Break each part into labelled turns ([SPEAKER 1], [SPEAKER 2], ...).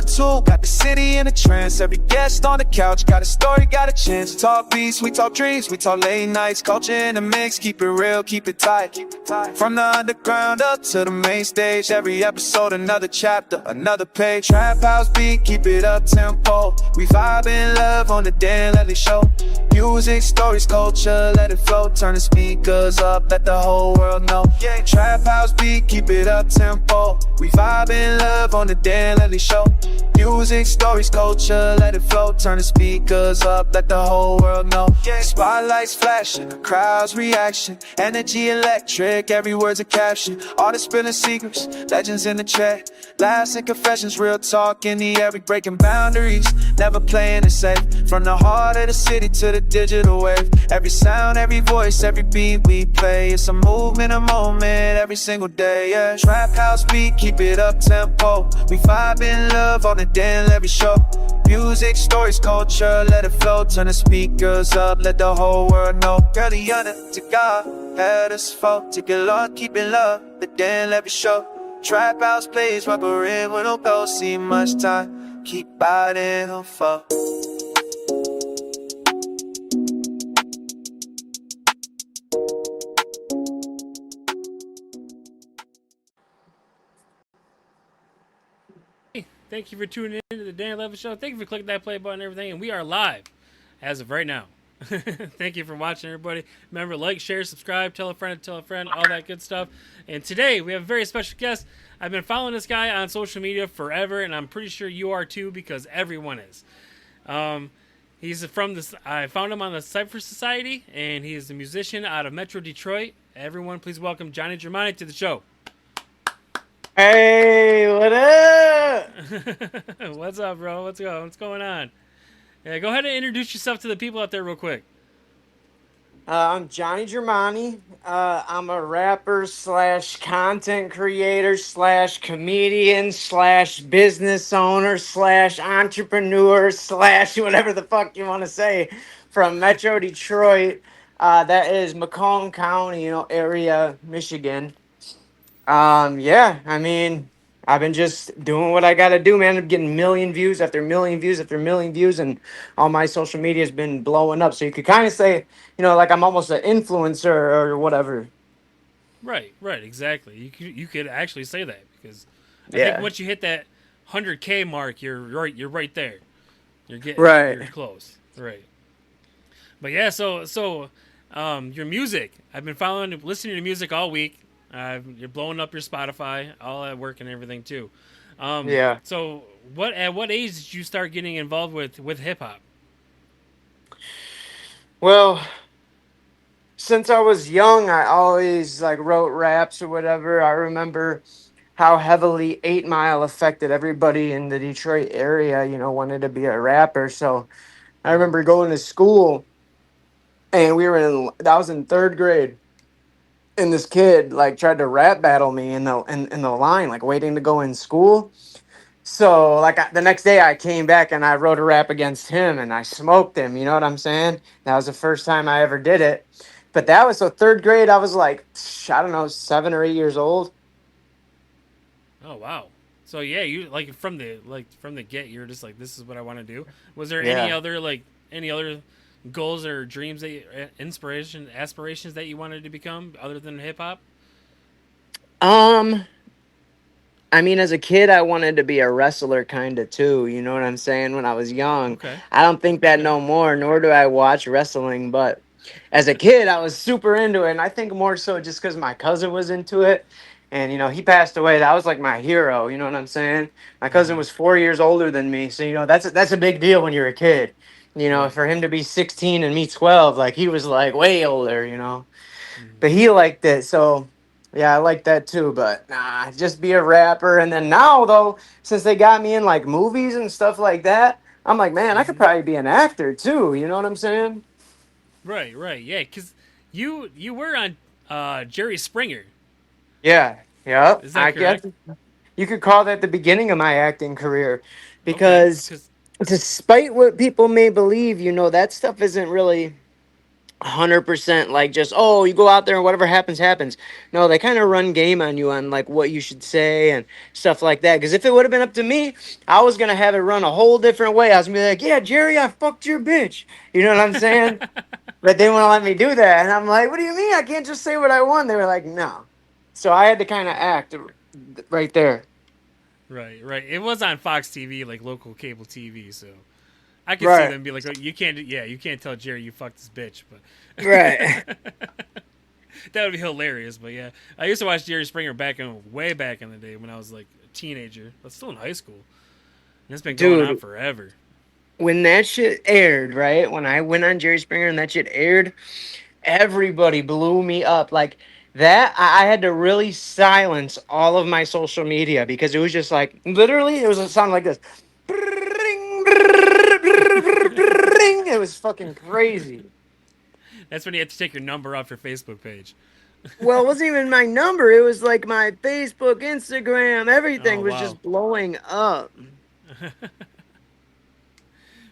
[SPEAKER 1] 1, 2, got the city in a trance. Every guest on the couch got a story, got a chance. Talk beats, we talk dreams, we talk late nights. Culture in the mix, keep it real, keep it tight. From the underground up to the main stage, every episode another chapter, another page. Trap house beat, keep it up tempo. We vibe in love on the Dan Levely show. Music, stories, culture, let it flow. Turn the speakers up, let the whole world know. Yeah, trap house beat, keep it up tempo. We vibe in love on the Dan Levely show. Music, stories, culture, let it flow. Turn the speakers up, let the whole world know. Yeah, spotlights flashing, the crowd's reaction. Energy electric, every word's a caption. Artists spilling secrets, legends in the chat. Laughs and confessions, real talk in the air. We breaking boundaries, never playing it safe. From the heart of the city to the digital wave. Every sound, every voice, every beat we play. It's a movement, a moment, every single day, yeah. Trap house beat, keep it up tempo. We vibe in love on the Dan Levely show. Music, stories, culture, let it flow. Turn the speakers up, let the whole world know. Girl, the honor to God had us fall. Take it long, keep it love, the Dan Levely show. Trap house plays, rubber in with no go. See much time, keep biting on fall.
[SPEAKER 2] Thank you for tuning in to the Dan Levely Show. Thank you for clicking that play button and everything. And we are live as of right now. Thank you for watching, everybody. Remember, like, share, subscribe, tell a friend, all that good stuff. And today we have a very special guest. I've been following this guy on social media forever, and I'm pretty sure you are too because everyone is. He's from this. I found him on the Cypher Society, and he is a musician out of Metro Detroit. Everyone, please welcome Johnny Jermani to the show.
[SPEAKER 3] Hey, what up?
[SPEAKER 2] What's up, bro? What's going on? Yeah, go ahead and introduce yourself to the people out there real quick.
[SPEAKER 3] I'm Johnny Jermani. I'm a rapper slash content creator slash comedian slash business owner slash entrepreneur slash whatever the fuck you want to say from Metro Detroit. That is Macomb County, area, Michigan. Yeah, I mean, I've been just doing what I gotta do, man. I'm getting million views after million views after million views, and all my social media has been blowing up. So you could kind of say, like I'm almost an influencer or whatever.
[SPEAKER 2] Right, exactly. You could actually say that because I
[SPEAKER 3] Yeah.
[SPEAKER 2] think once you hit that 100K mark, you're right there. You're close. Right. But yeah, so your music. I've been listening to music all week. You're blowing up your Spotify, all at work and everything too.
[SPEAKER 3] Yeah.
[SPEAKER 2] So at what age did you start getting involved with hip hop?
[SPEAKER 3] Well, since I was young, I always wrote raps or whatever. I remember how heavily 8 Mile affected everybody in the Detroit area, wanted to be a rapper. So I remember going to school and I was in third grade. And this kid tried to rap battle me in the line, waiting to go in school. So the next day I came back and I wrote a rap against him and I smoked him. You know what I'm saying? That was the first time I ever did it. But that was so third grade. I was I don't know, 7 or 8 years old.
[SPEAKER 2] Oh wow! So yeah, you from the get, you're just like, this is what I want to do. Was there
[SPEAKER 3] Yeah.
[SPEAKER 2] any other goals or dreams aspirations that you wanted to become other than hip hop?
[SPEAKER 3] I mean, as a kid, I wanted to be a wrestler kind of too. You know what I'm saying? When I was young,
[SPEAKER 2] Okay.
[SPEAKER 3] I don't think that no more, nor do I watch wrestling. But as a kid, I was super into it. And I think more so just because my cousin was into it. And, he passed away. That was my hero. You know what I'm saying? My cousin was 4 years older than me. So, that's a big deal when you're a kid.
[SPEAKER 2] Right.
[SPEAKER 3] For him to be 16 and me 12, he was way older,
[SPEAKER 2] Mm-hmm.
[SPEAKER 3] But he liked it. So, yeah, I like that too, but nah, just be a rapper. And then now, though, since they got me in movies and stuff like that, I'm like, man, I could probably be an actor too. You know what I'm saying?
[SPEAKER 2] Right, yeah, because you were on Jerry Springer.
[SPEAKER 3] Yeah, yeah.
[SPEAKER 2] Is that correct?
[SPEAKER 3] You could call that the beginning of my acting career,
[SPEAKER 2] Okay,
[SPEAKER 3] because
[SPEAKER 2] because
[SPEAKER 3] despite what people may believe, that stuff isn't really 100% like just, oh, you go out there and whatever happens happens. No, they kind of run game on you on like what you should say and stuff like that. Because if it would have been up to me, I was gonna have it run a whole different way. I was gonna be like, yeah, Jerry, I fucked your bitch. You know what I'm saying? But they wouldn't let me do that, and I'm like, what do you mean I can't just say what I want? They were like, no. So I had to kind of act right there.
[SPEAKER 2] Right, right. It was on Fox TV, like local cable TV, so I could see
[SPEAKER 3] Right.
[SPEAKER 2] them be like, oh, "You can't, yeah, you can't tell Jerry you fucked this bitch,"
[SPEAKER 3] Right.
[SPEAKER 2] but that would be hilarious. But yeah, I used to watch Jerry Springer way back in the day when I was like a teenager, but still in high school, and it's been going on
[SPEAKER 3] Dude,
[SPEAKER 2] forever.
[SPEAKER 3] when that shit aired, right? When I went on Jerry Springer and that shit aired, everybody blew me up. Like that, I had to really silence all of my social media because it was just like literally, it was a sound like this. It was fucking crazy.
[SPEAKER 2] That's when you have to take your number off your Facebook page.
[SPEAKER 3] Well, it wasn't even my number. It was like my Facebook, Instagram,
[SPEAKER 2] Oh
[SPEAKER 3] everything was
[SPEAKER 2] wow.
[SPEAKER 3] just blowing up.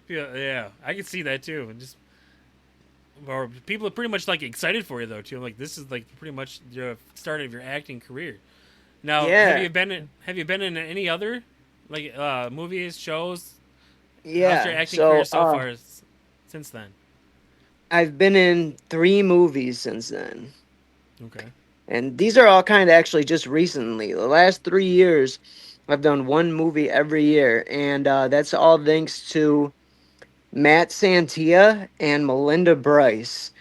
[SPEAKER 2] Yeah, yeah, I can see that too. And just or people are pretty much like excited for you though too. Like this is like pretty much the start of your acting career. Now,
[SPEAKER 3] Yeah.
[SPEAKER 2] have you been in any other like movies, shows? How's your
[SPEAKER 3] Yeah.
[SPEAKER 2] acting career
[SPEAKER 3] So,
[SPEAKER 2] so far since then?
[SPEAKER 3] I've been in 3 movies since then.
[SPEAKER 2] Okay.
[SPEAKER 3] And these are all kind of actually just recently. The last 3 years, I've done one movie every year. And that's all thanks to Matt Santia and Melinda Bryce.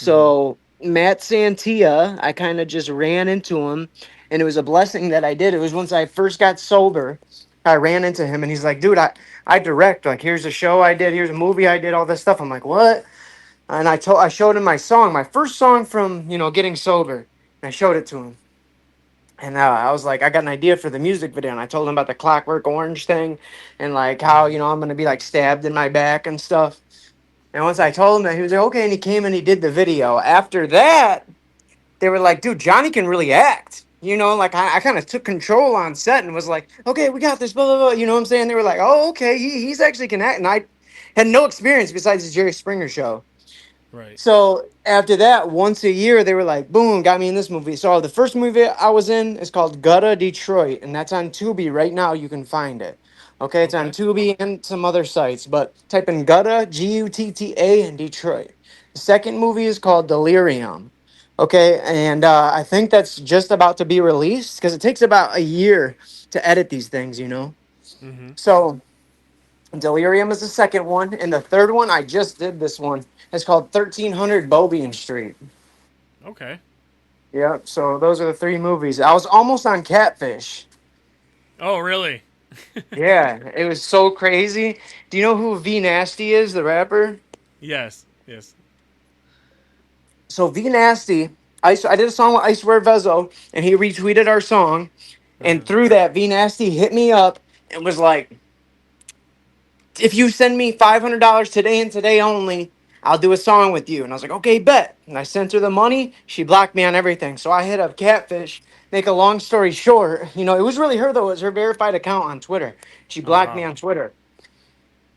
[SPEAKER 2] Hmm.
[SPEAKER 3] So Matt Santia, I kind of just ran into him, and it was a blessing that I did. It was once I first got sober, I ran into him, and he's like, "Dude, I direct. Like, here's a show I did. Here's a movie I did. All this stuff." I'm like, "What?" And I showed him my song, my first song from getting sober, and I showed it to him. And I was like, I got an idea for the music video, and I told him about the Clockwork Orange thing, and like how
[SPEAKER 2] Hmm.
[SPEAKER 3] I'm gonna be like stabbed in my back and stuff. And once I told him that, he was like, okay, and he came and he did the video. After that, they were like, dude, Johnny can really act. Like I kind of took control on set and was like, okay, we got this, blah, blah, blah. You know what I'm saying? They were like, oh, okay, he's actually can act. And I had no experience besides the Jerry Springer show.
[SPEAKER 2] Right.
[SPEAKER 3] So after that, once a year, they were like, boom, got me in this movie. So the first movie I was in is called Gutta Detroit, and that's on Tubi right now. You can find it. Okay, it's on
[SPEAKER 2] Okay.
[SPEAKER 3] Tubi and some other sites, but type in Gutta, Gutta, and Detroit. The second movie is called Delirium. Okay, and I think that's just about to be released because it takes about a year to edit these things.
[SPEAKER 2] Hmm.
[SPEAKER 3] So Delirium is the second one, and the third one I just did this one. It's called 1300 Beaubien Street.
[SPEAKER 2] Okay.
[SPEAKER 3] Yep. So those are the 3 movies. I was almost on Catfish.
[SPEAKER 2] Oh, really?
[SPEAKER 3] Yeah, it was so crazy. Do you know who V Nasty is, the rapper?
[SPEAKER 2] Yes. Yes.
[SPEAKER 3] So V Nasty, I did a song with I Swear Vezo, and he retweeted our song, and
[SPEAKER 2] Uh-huh.
[SPEAKER 3] through that, V Nasty hit me up and was like, if you send me $500 today and today only, I'll do a song with you. And I was like, okay, bet. And I sent her the money. She blocked me on everything. So I hit up Catfish. Make a long story short, it was really her though. It was her verified account on Twitter. She
[SPEAKER 2] Oh
[SPEAKER 3] blocked me
[SPEAKER 2] wow.
[SPEAKER 3] on Twitter.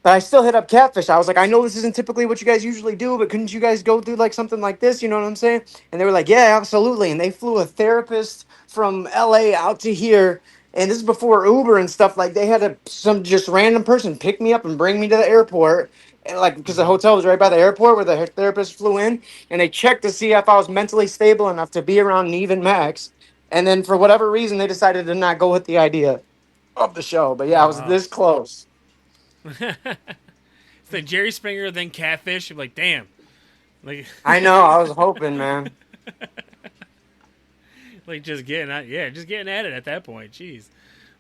[SPEAKER 3] But I still hit up Catfish. I was like, I know this isn't typically what you guys usually do, but couldn't you guys go through like something like this? You know what I'm saying? And they were like, yeah, absolutely. And they flew a therapist from LA out to here. And this is before Uber and stuff. Like they had some just random person pick me up and bring me to the airport. And like because the
[SPEAKER 2] Hmm.
[SPEAKER 3] hotel was right by the airport where the therapist flew in, and they checked to see if I was mentally stable enough to be around Neve and Max. And then for whatever reason, they decided to not go with the idea of the show. But yeah, I
[SPEAKER 2] Oh
[SPEAKER 3] was
[SPEAKER 2] wow.
[SPEAKER 3] this close.
[SPEAKER 2] It's like Jerry Springer, then Catfish. You're like, damn. Like,
[SPEAKER 3] I know. I was hoping, man.
[SPEAKER 2] like just getting at, yeah, just getting at it at that point. Jeez.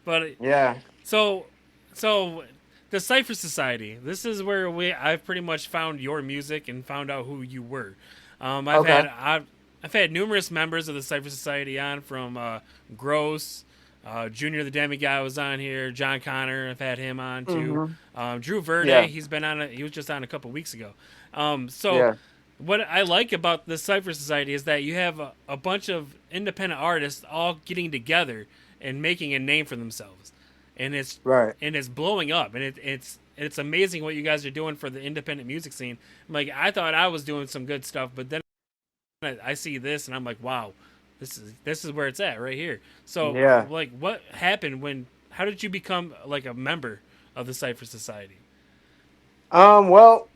[SPEAKER 2] But
[SPEAKER 3] Yeah.
[SPEAKER 2] so, so the Cypher Society. This is where I've pretty much found your music and found out who you were. Um, I've
[SPEAKER 3] Okay.
[SPEAKER 2] had I've, I've had numerous members of the Cypher Society on from Gross. Junior the Demiguy was on here. John Connor, I've had him on too.
[SPEAKER 3] Hmm.
[SPEAKER 2] Drew Verde,
[SPEAKER 3] Yeah.
[SPEAKER 2] he's been on. He was just on a couple weeks ago. So
[SPEAKER 3] Yeah.
[SPEAKER 2] what I like about the Cypher Society is that you have a bunch of independent artists all getting together and making a name for themselves. and it's
[SPEAKER 3] Right.
[SPEAKER 2] blowing up, and it's amazing what you guys are doing for the independent music scene. Like, I thought I was doing some good stuff, but then I see this and I'm like, wow, this is where it's at right here. So,
[SPEAKER 3] Yeah.
[SPEAKER 2] like, what happened when? How did you become like a member of the Cypher Society?
[SPEAKER 3] Well,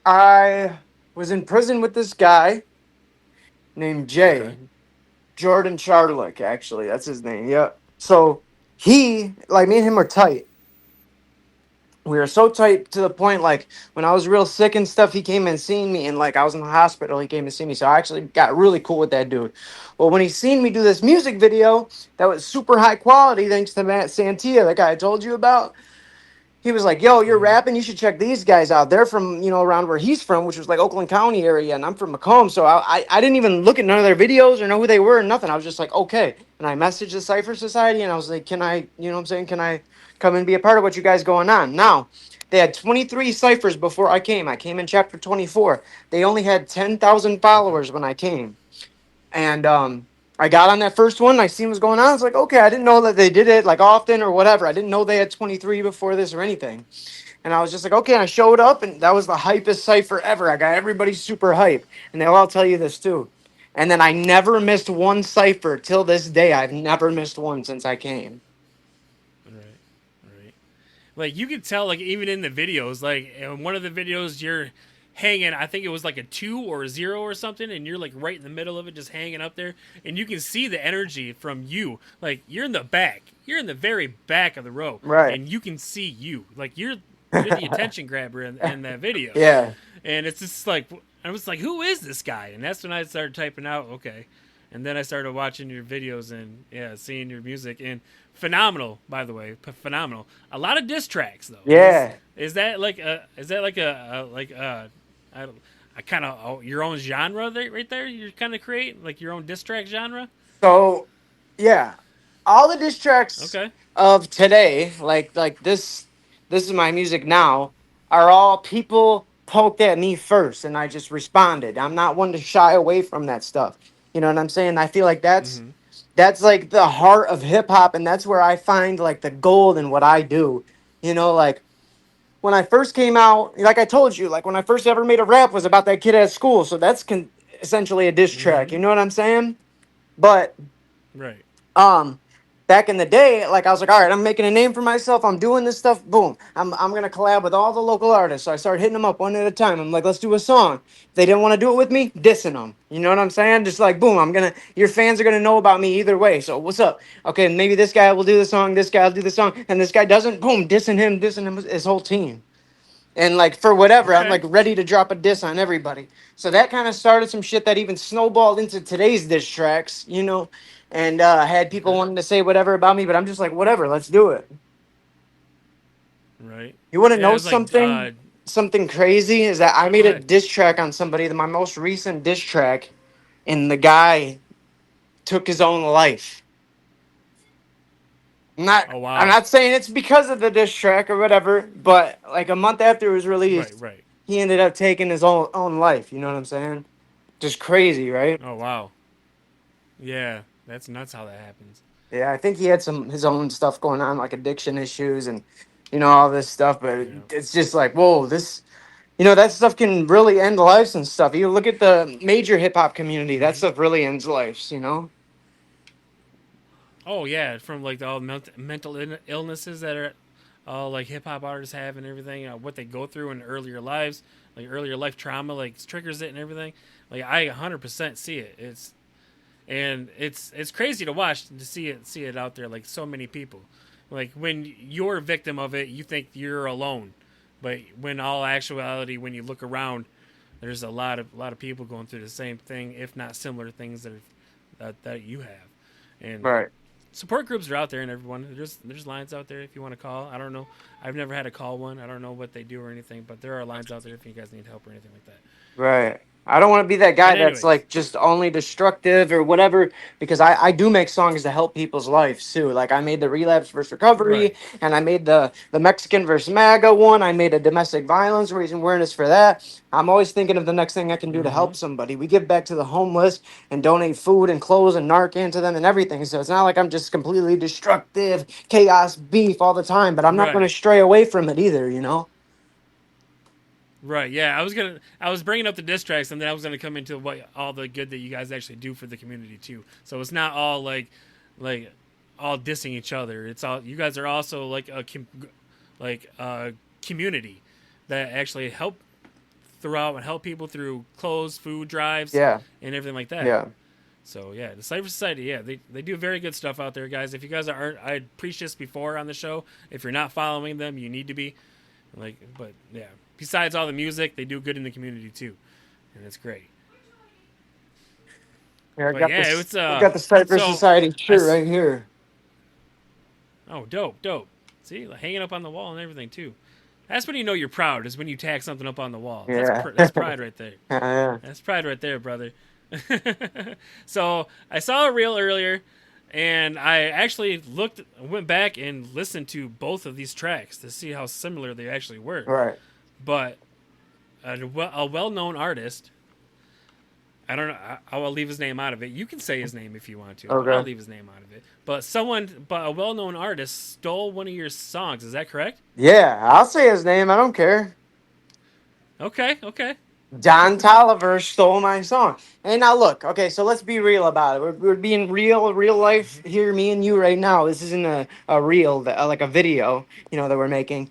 [SPEAKER 3] I was in prison with this guy named
[SPEAKER 2] Okay.
[SPEAKER 3] Jay. Jordan Charlick, actually. That's his name. Yeah. So he, like me and him were tight. We were so tight to the point, like when I was real sick and stuff, he came and seen me, and like I was in the hospital, he came and see me. So I actually got really cool with that dude. Well, when he seen me do this music video that was super high quality, thanks to Matt Santia, the guy I told you about, he was like, "Yo, you're
[SPEAKER 2] Mm-hmm.
[SPEAKER 3] rapping. You should check these guys out. They're from, around where he's from, which was like Oakland County area, and I'm from Macomb. So I didn't even look at none of their videos or know who they were or nothing. I was just like, okay. And I messaged the Cypher Society, and I was like, can I, what I'm saying, can I come and be a part of what you guys going on? Now, they had 23 ciphers before I came. I came in chapter 24. They only had 10,000
[SPEAKER 2] Okay.
[SPEAKER 3] followers when I came. And I got on that first one. I seen what's going on. I was like, okay, I didn't know that they did it like often or whatever. I didn't know they had 23 before this or anything. And I was just like, okay. And I showed up, and that was the hypest cipher ever. I got everybody super hype, and they'll all tell you this too. And then I never missed one cipher till this day. I've never missed one since I came.
[SPEAKER 2] Right. Right. Like, you could tell, like, even in the videos, like in one of the videos you're hanging, I think it was like a 2 or a 0 or something, and you're like right in the middle of it, just hanging up there, and you can see the energy from you. Like, you're in the back, you're in the very back of the row,
[SPEAKER 3] Right.
[SPEAKER 2] and you can see you. Like, you're the attention grabber in that video.
[SPEAKER 3] Yeah.
[SPEAKER 2] And it's just like, I was like, who is this guy? And that's when I started typing out, okay. And then I started watching your videos and, yeah, seeing your music. And phenomenal, by the way, phenomenal. A lot of diss tracks though.
[SPEAKER 3] Yeah.
[SPEAKER 2] Is that like a kind of your own genre there, right there? You're kind of creating like your own diss track genre.
[SPEAKER 3] So, yeah, all the diss tracks
[SPEAKER 2] Okay.
[SPEAKER 3] of today, like this is my music now, are all people poked at me first, and I just responded. I'm not one to shy away from that stuff. You know what I'm saying? I feel like
[SPEAKER 2] Mm-hmm.
[SPEAKER 3] that's like the heart of hip hop, and that's where I find like the gold in what I do. Like when I first came out, like I told you, like when I first ever made a rap was about that kid at school. So that's essentially a diss track.
[SPEAKER 2] Mm-hmm.
[SPEAKER 3] You know what I'm saying? But
[SPEAKER 2] Right.
[SPEAKER 3] um back in the day, like I was like, all right, I'm making a name for myself, I'm doing this stuff, boom, I'm gonna collab with all the local artists. So I started hitting them up one at a time. I'm like, let's do a song. If they didn't want to do it with me, dissing them, you know what I'm saying? Just like, boom, your fans are gonna know about me either way. So what's up? Okay, maybe this guy will do the song, this guy will do the song, and this guy doesn't, boom, dissing him, his whole team. And like for whatever, I'm like
[SPEAKER 2] Okay.
[SPEAKER 3] ready to drop a diss on everybody. So that kind of started some shit that even snowballed into today's diss tracks, and had people
[SPEAKER 2] Okay.
[SPEAKER 3] wanting to say whatever about me, but I'm just like, whatever, let's do it.
[SPEAKER 2] Right.
[SPEAKER 3] You want to
[SPEAKER 2] Yeah.
[SPEAKER 3] know
[SPEAKER 2] It's like
[SPEAKER 3] something crazy is that I
[SPEAKER 2] go
[SPEAKER 3] made a
[SPEAKER 2] ahead.
[SPEAKER 3] diss track on somebody, my most recent diss track, and the guy took his own life. I'm not
[SPEAKER 2] Oh
[SPEAKER 3] I'm
[SPEAKER 2] wow.
[SPEAKER 3] not saying it's because of the diss track or whatever, but like a month after it was
[SPEAKER 2] Right.
[SPEAKER 3] released,
[SPEAKER 2] Right.
[SPEAKER 3] he ended up taking his own life. You know what I'm saying? Just crazy, right?
[SPEAKER 2] Oh wow. Yeah. That's nuts how that happens.
[SPEAKER 3] Yeah, I think he had some his own stuff going on, like addiction issues and all this stuff. But
[SPEAKER 2] Yeah.
[SPEAKER 3] it's just like, whoa, this that stuff can really end lives and stuff. You look at the major hip hop community, that
[SPEAKER 2] Mm-hmm.
[SPEAKER 3] stuff really ends lives.
[SPEAKER 2] Oh yeah, from like all mental illnesses that are all like hip hop artists have and everything. What they go through in earlier lives, like earlier life trauma, like triggers it and everything. Like, I 100% see it. It's crazy to watch, to see it out there. Like, so many people. Like, when you're a victim of it, you think you're alone, but when all actuality, when you look around, there's a lot of people going through the same thing, if not similar things that you have. And
[SPEAKER 3] Right.
[SPEAKER 2] support groups are out there, and everyone, there's lines out there if you want to call. I don't know, I've never had to call one. I don't know what they do or anything, but there are lines out there if you guys need help or anything like that.
[SPEAKER 3] Right. I don't want to be that guy
[SPEAKER 2] But
[SPEAKER 3] that's
[SPEAKER 2] anyways,
[SPEAKER 3] like just only destructive or whatever, because I do make songs to help people's lives too. Like I made the relapse versus recovery,
[SPEAKER 2] right.
[SPEAKER 3] and I made the Mexican versus MAGA one. I made a domestic violence raising awareness for that. I'm always thinking of the next thing I can do to
[SPEAKER 2] Mm-hmm.
[SPEAKER 3] help somebody. We give back to the homeless and donate food and clothes and Narcan to them and everything. So it's not like I'm just completely destructive, chaos, beef all the time, but I'm not going to
[SPEAKER 2] Right.
[SPEAKER 3] stray away from it either, you know?
[SPEAKER 2] Right. Yeah. I was bringing up the diss tracks, and then I was gonna come into what all the good that you guys actually do for the community too. So it's not all like all dissing each other. It's all you guys are also like a community that actually help throughout and help people through clothes, food drives,
[SPEAKER 3] Yeah,
[SPEAKER 2] and everything like that.
[SPEAKER 3] yeah.
[SPEAKER 2] So yeah, the Cypher Society, yeah, they do very good stuff out there, guys. If you guys aren't, I preached this before on the show. If you're not following them, you need to be. But yeah. Besides all the music, they do good in the community too, and it's great.
[SPEAKER 3] Here,
[SPEAKER 2] But yeah,
[SPEAKER 3] I got the Cypher
[SPEAKER 2] so
[SPEAKER 3] Society
[SPEAKER 2] I
[SPEAKER 3] shirt right here.
[SPEAKER 2] oh dope. See, like, hanging up on the wall and everything too. That's when you know you're proud. Is when you tag something up on the wall.
[SPEAKER 3] Yeah.
[SPEAKER 2] That's pride right there.
[SPEAKER 3] Yeah.
[SPEAKER 2] That's pride right there, brother. So I saw a reel earlier, and I actually went back and listened to both of these tracks to see how similar they actually were.
[SPEAKER 3] Right.
[SPEAKER 2] But a well-known artist, I don't know. I'll leave his name out of it. You can say his name if you want to, but I'll
[SPEAKER 3] Okay.
[SPEAKER 2] leave his name out of it. But a well-known artist stole one of your songs. Is that correct?
[SPEAKER 3] Yeah, I'll say his name. I don't care.
[SPEAKER 2] Okay.
[SPEAKER 3] Don Tolliver stole my song. And now look, okay, so let's be real about it. We're being real life here, me and you right now. This isn't a reel, like a video, that we're making.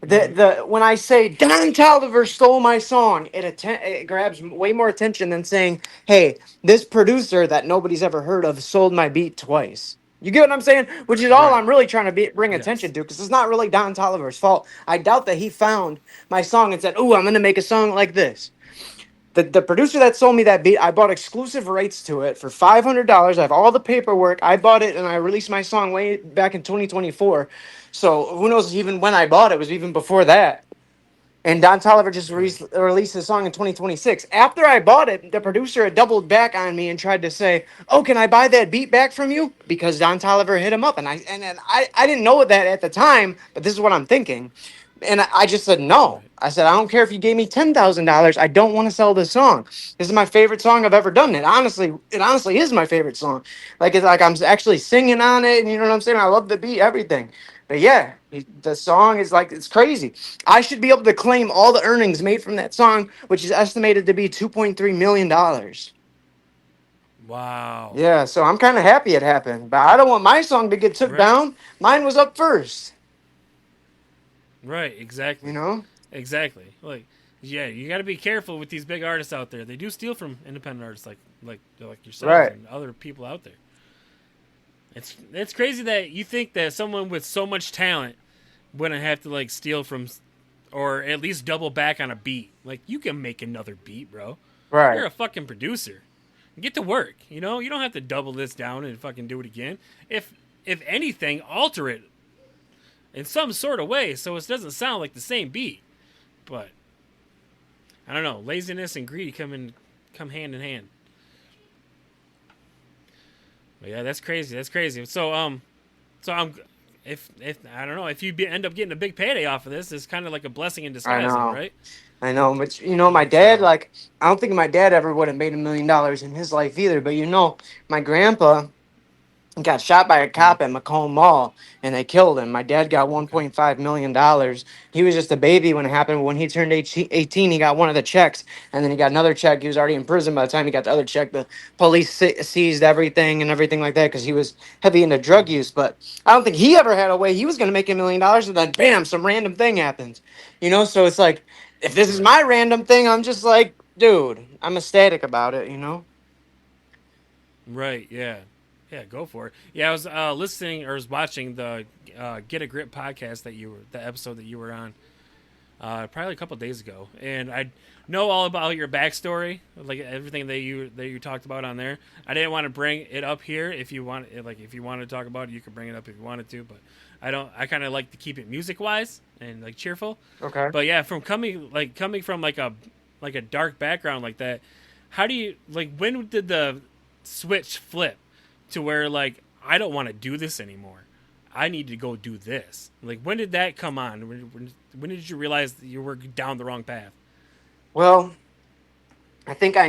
[SPEAKER 2] Mm-hmm.
[SPEAKER 3] The when I say Don Tolliver stole my song, it grabs way more attention than saying, "Hey, this producer that nobody's ever heard of sold my beat twice." You get what I'm saying? Which is all
[SPEAKER 2] Right.
[SPEAKER 3] I'm really trying to bring attention
[SPEAKER 2] Yes.
[SPEAKER 3] to, because it's not really Don Tolliver's fault. I doubt that he found my song and said, "Ooh, I'm gonna make a song like this." The producer that sold me that beat, I bought exclusive rights to it for $500. I have all the paperwork. I bought it and I released my song way back in 2024. So who knows even when I bought it, was even before that. And Don Tolliver just
[SPEAKER 2] Right.
[SPEAKER 3] released his song in 2026. After I bought it, the producer had doubled back on me and tried to say, "Oh, can I buy that beat back from you?" Because Don Tolliver hit him up, and I didn't know that at the time, but this is what I'm thinking. And I just said no.
[SPEAKER 2] Right.
[SPEAKER 3] I said, I don't care if you gave me $10,000. I don't want to sell this song. This is my favorite song I've ever done. It honestly is my favorite song. Like it's like I'm actually singing on it, and you know what I'm saying. I love the beat, everything. But yeah, the song is like, it's crazy. I should be able to claim all the earnings made from that song, which is estimated to be $2.3 million.
[SPEAKER 2] Wow.
[SPEAKER 3] Yeah, so I'm kind of happy it happened, but I don't want my song to get took
[SPEAKER 2] Right.
[SPEAKER 3] down. Mine was up first,
[SPEAKER 2] Right.
[SPEAKER 3] you
[SPEAKER 2] Exactly.
[SPEAKER 3] know.
[SPEAKER 2] Exactly. Like, yeah, you got to be careful with these big artists out there. They do steal from independent artists like yourselves
[SPEAKER 3] Right.
[SPEAKER 2] and other people out there. It's crazy that you think that someone with so much talent wouldn't have to like steal from or at least double back on a beat. Like you can make another beat, bro.
[SPEAKER 3] Right.
[SPEAKER 2] You're a fucking producer. Get to work. You know, you don't have to double this down and fucking do it again. If anything, alter it in some sort of way so it doesn't sound like the same beat. But I don't know. Laziness and greed come hand in hand. But yeah, that's crazy. That's crazy. So I'm if I don't know if you end up getting a big payday off of this, it's kind of like a blessing in
[SPEAKER 3] I
[SPEAKER 2] disguise, though,
[SPEAKER 3] know.
[SPEAKER 2] right?
[SPEAKER 3] I know, but my dad,
[SPEAKER 2] So
[SPEAKER 3] like, I don't think my dad ever would have made $1 million in his life either. But my grandpa got shot by a
[SPEAKER 2] mm,
[SPEAKER 3] cop at Macomb Mall, and they killed him. My dad got
[SPEAKER 2] okay,
[SPEAKER 3] $1.5 million. He was just a baby when it happened. When he turned 18, he got one of the checks, and then he got another check. He was already in prison by the time he got the other check. The police seized everything and everything like that because he was heavy into drug use. But I don't think he ever had a way he was going to make $1 million, and then bam, some random thing happens. So it's like, if this is
[SPEAKER 2] right,
[SPEAKER 3] my random thing, I'm just like, dude, I'm ecstatic about it.
[SPEAKER 2] right, yeah, yeah, go for it. Yeah, I was listening or was watching the Get a Grip podcast the episode that you were on probably a couple days ago, and I know all about your backstory, like everything that you talked about on there. I didn't want to bring it up here. If you want, like, if you wanted to talk about it, you could bring it up if you wanted to. But I don't. I kind of like to keep it music wise and like cheerful.
[SPEAKER 3] Okay.
[SPEAKER 2] But yeah, from coming from like a dark background like that, how do you like? When did the switch flip to where like I don't want to do this anymore? I need to go do this. Like when did that come on? When did you realize that you were down the wrong path?
[SPEAKER 3] Well, I think I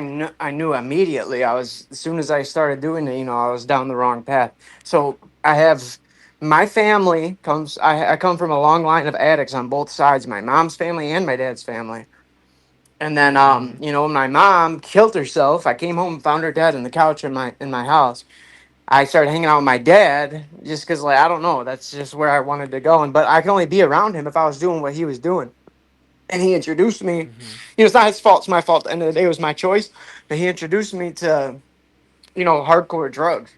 [SPEAKER 3] knew immediately. I was as soon as I started doing it, I was down the wrong path. So I have my family comes. I come from a long line of addicts on both sides, my mom's family and my dad's family. And then,
[SPEAKER 2] Mm-hmm.
[SPEAKER 3] when my mom killed herself, I came home and found her dead in the couch in my house. I started hanging out with my dad just because, like, I don't know, that's just where I wanted to go. And but I could only be around him if I was doing what he was doing. And he introduced me.
[SPEAKER 2] Mm-hmm.
[SPEAKER 3] It's not his fault; it's my fault. At the end of the day, it was my choice. But he introduced me to hardcore drugs.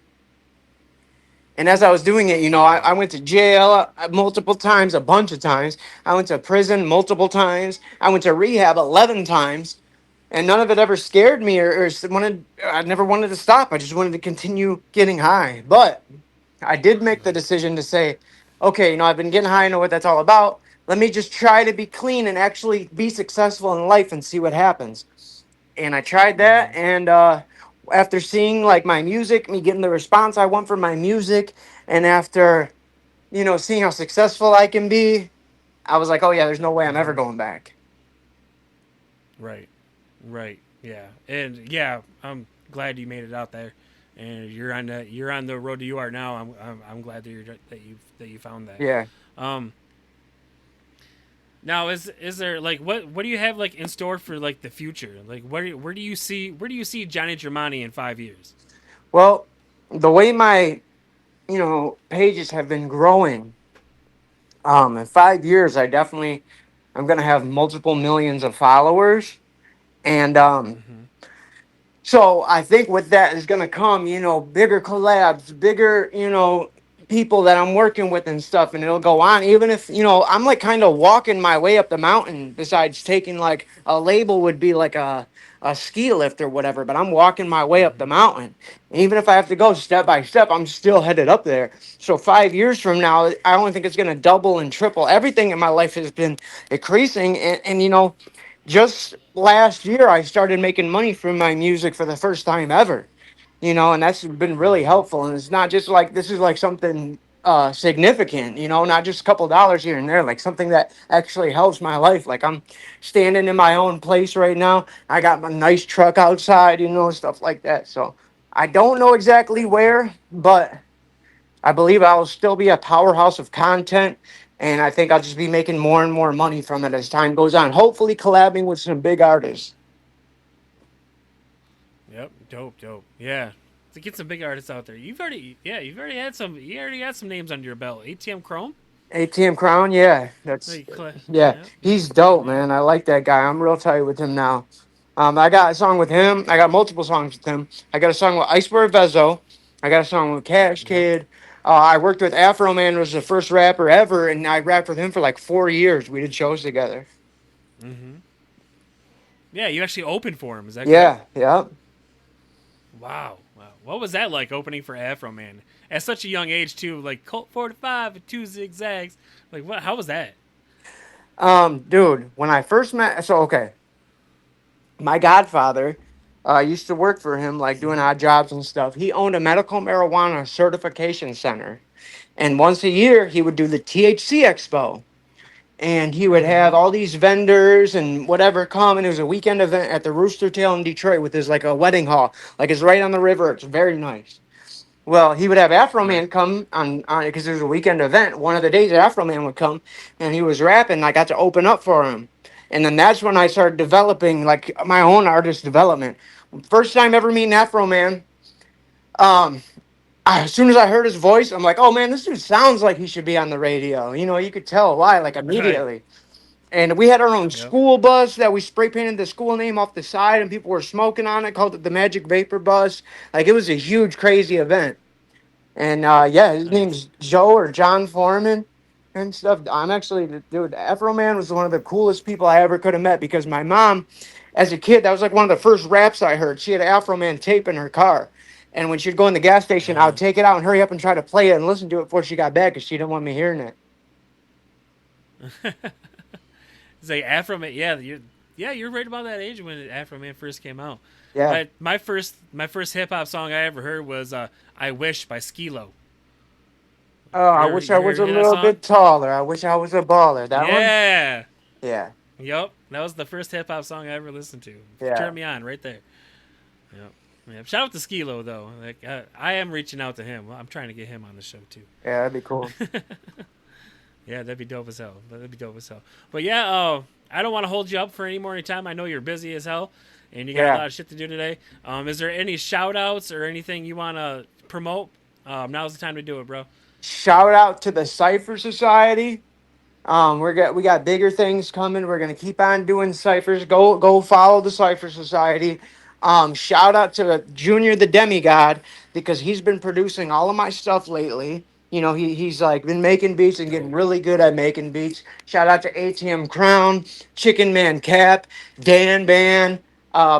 [SPEAKER 3] And as I was doing it, I
[SPEAKER 2] Wow.
[SPEAKER 3] went to jail multiple times, a bunch of times. I went to prison multiple times. I went to rehab 11 times. And none of it ever scared me I never wanted to stop. I just wanted to continue getting high. But I did make the
[SPEAKER 2] Nice.
[SPEAKER 3] decision to say, okay, I've been getting high. I know what that's all about. Let me just try to be clean and actually be successful in life and see what happens. And I tried that.
[SPEAKER 2] Mm-hmm.
[SPEAKER 3] And after seeing like my music, me getting the response I want from my music, and after, seeing how successful I can be, I was like, oh, yeah, there's no way I'm ever
[SPEAKER 2] Mm-hmm.
[SPEAKER 3] going back.
[SPEAKER 2] Right. Right. Yeah. And yeah, I'm glad you made it out there, and you're on the road to you are now. I'm glad that you found that.
[SPEAKER 3] Yeah.
[SPEAKER 2] Um. Now is there like what do you have like in store for like the future? Like where do you see Johnny Jermani in 5 years?
[SPEAKER 3] Well, the way my pages have been growing. In 5 years, I'm gonna have multiple millions of followers, and
[SPEAKER 2] Mm-hmm.
[SPEAKER 3] so I think with that is gonna come, bigger collabs, bigger, people that I'm working with and stuff, and it'll go on. Even if I'm like kind of walking my way up the mountain. Besides taking like a label would be like a ski lift or whatever, but I'm walking my way up the
[SPEAKER 2] Mm-hmm.
[SPEAKER 3] mountain. Even if I have to go step by step, I'm still headed up there. So 5 years from now, I only think it's gonna double and triple. Everything in my life has been increasing, and just last year I started making money from my music for the first time ever. And that's been really
[SPEAKER 2] Mm-hmm.
[SPEAKER 3] helpful. And it's not just like this is like something significant, not just a couple dollars here and there, like something that actually helps my life. Like I'm standing in my own place right now. I got my nice truck outside, stuff like that. So I don't know exactly where, but I believe I will still be a powerhouse of content. And I think I'll just be making more and more money from it as time goes on. Hopefully, collabing with some big artists.
[SPEAKER 2] Yep. Dope. Dope. Yeah. To get some big artists out there. You already had some names under your belt. ATM Chrome.
[SPEAKER 3] ATM Crown, yeah,
[SPEAKER 2] Like,
[SPEAKER 3] yeah,
[SPEAKER 2] yep.
[SPEAKER 3] he's dope,
[SPEAKER 2] Yep.
[SPEAKER 3] man. I like that guy. I'm real tight with him now. I got a song with him. I got multiple songs with him. I got a song with Iceberg Vezo. I got a song with Cash
[SPEAKER 2] Yep.
[SPEAKER 3] Kid. I worked with Afro Man, was the first rapper ever, and I rapped with him for like 4 years. We did shows together.
[SPEAKER 2] Mm-hmm. Yeah, you actually opened for him. Is that correct?
[SPEAKER 3] Yeah, yeah.
[SPEAKER 2] Wow. Wow. What was that like opening for Afro Man at such a young age too? Like Colt 45 and two zigzags. Like what? How was that?
[SPEAKER 3] Dude, when I first met, so okay, my godfather used to work for him, like doing
[SPEAKER 2] Mm-hmm.
[SPEAKER 3] odd jobs and stuff. He owned a medical marijuana certification center. And once a year, he would do the THC Expo. And he would have
[SPEAKER 2] Mm-hmm.
[SPEAKER 3] all these vendors and whatever come. And it was a weekend event at the Rooster Tail in Detroit with his like a wedding hall. Like it's right on the river. It's very nice. Well, he would have Afro
[SPEAKER 2] Right.
[SPEAKER 3] Man come on because it was a weekend event. One of the days Afro Man would come and he was rapping. I got to open up for him. And then that's when I started developing like my own artist development. First time ever meeting Afro Man. Um, as soon as I heard his voice, I'm like, oh man, this dude sounds like he should be on the radio. You could tell why, like
[SPEAKER 2] Right.
[SPEAKER 3] immediately. And we had our own
[SPEAKER 2] Yep.
[SPEAKER 3] school bus that we spray painted the school name off the side, and people were smoking on it, called it the Magic Vapor Bus. Like it was a huge, crazy event. And yeah, his
[SPEAKER 2] Nice.
[SPEAKER 3] name's Joe or John Foreman and stuff. I'm actually, dude, Afro Man was one of the coolest people I ever could have met because my mom, as a kid, that was like one of the first raps I heard. She had Afro Man tape in her car. And when she'd go in the gas station, I would
[SPEAKER 2] Uh-huh.
[SPEAKER 3] take it out and hurry up and try to play it and listen to it before she got back because she didn't want me hearing it.
[SPEAKER 2] It's like Afro Man. Yeah. Yeah, you're right about that age when Afro Man first came out.
[SPEAKER 3] Yeah.
[SPEAKER 2] My first hip hop song I ever heard was "I Wish" by Skee-Lo.
[SPEAKER 3] Oh, I
[SPEAKER 2] You
[SPEAKER 3] wish I was
[SPEAKER 2] ever
[SPEAKER 3] a
[SPEAKER 2] hear that
[SPEAKER 3] little
[SPEAKER 2] song?
[SPEAKER 3] bit taller. I wish I was a baller. That one?
[SPEAKER 2] Yeah.
[SPEAKER 3] Yeah.
[SPEAKER 2] Yep. That was the first hip hop song I ever listened to.
[SPEAKER 3] Yeah.
[SPEAKER 2] Turn me on right there. Yep. Yeah. Shout out to Skee-Lo though. Like I am reaching out to him. I'm trying to get him on the show too.
[SPEAKER 3] Yeah, that'd be cool.
[SPEAKER 2] Yeah, that'd be dope as hell. That'd be dope as hell. But yeah, I don't want to hold you up for any more time. I know you're busy as hell, and you got a
[SPEAKER 3] Yeah.
[SPEAKER 2] lot of shit to do today. Is there any shout outs or anything you want to promote? Now's the time to do it, bro.
[SPEAKER 3] Shout out to the Cypher Society. We got bigger things coming. We're gonna keep on doing ciphers. Go follow the Cypher Society. Shout out to Junior the Demigod because he's been producing all of my stuff lately. You know, he's like been making beats and getting really good at making beats. Shout out to ATM Crown, Chicken Man Cap, Dan Ban,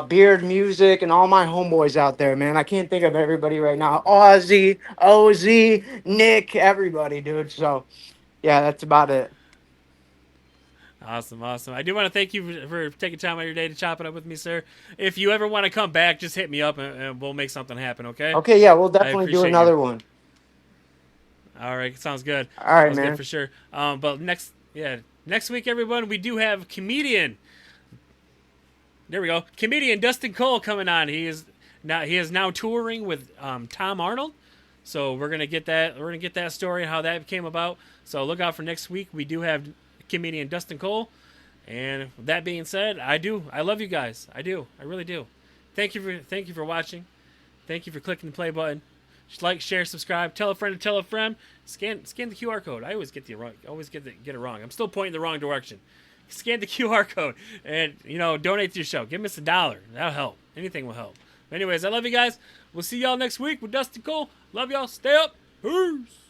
[SPEAKER 3] Beard Music, and all my homeboys out there, man. I can't think of everybody right now. Ozzy, OZ, Nick, everybody, dude. So yeah, that's about it.
[SPEAKER 2] Awesome, awesome. I do want to thank you for taking time out of your day to chop it up with me, sir. If you ever want to come back, just hit me up and we'll make something happen, okay?
[SPEAKER 3] Okay, yeah, we'll
[SPEAKER 2] I
[SPEAKER 3] definitely do
[SPEAKER 2] appreciate
[SPEAKER 3] another
[SPEAKER 2] you.
[SPEAKER 3] one.
[SPEAKER 2] All right, sounds good.
[SPEAKER 3] All right,
[SPEAKER 2] Sounds
[SPEAKER 3] man.
[SPEAKER 2] good for sure. But next week, everyone, we do have comedian. There we go. Comedian Dustin Cole coming on. He is now touring with Tom Arnold. So we're gonna get that story and how that came about. So look out for next week. We do have comedian Dustin Cole. And with that being said, I love you guys. I do. I really do. Thank you for watching. Thank you for clicking the play button. Just like, share, subscribe, tell a friend to tell a friend. Scan the QR code. I always get it wrong. I'm still pointing the wrong direction. Scan the QR code and donate to your show. Give us $1. That'll help. Anything will help. Anyways, I love you guys. We'll see y'all next week with Dustin Cole. Love y'all. Stay up. Peace.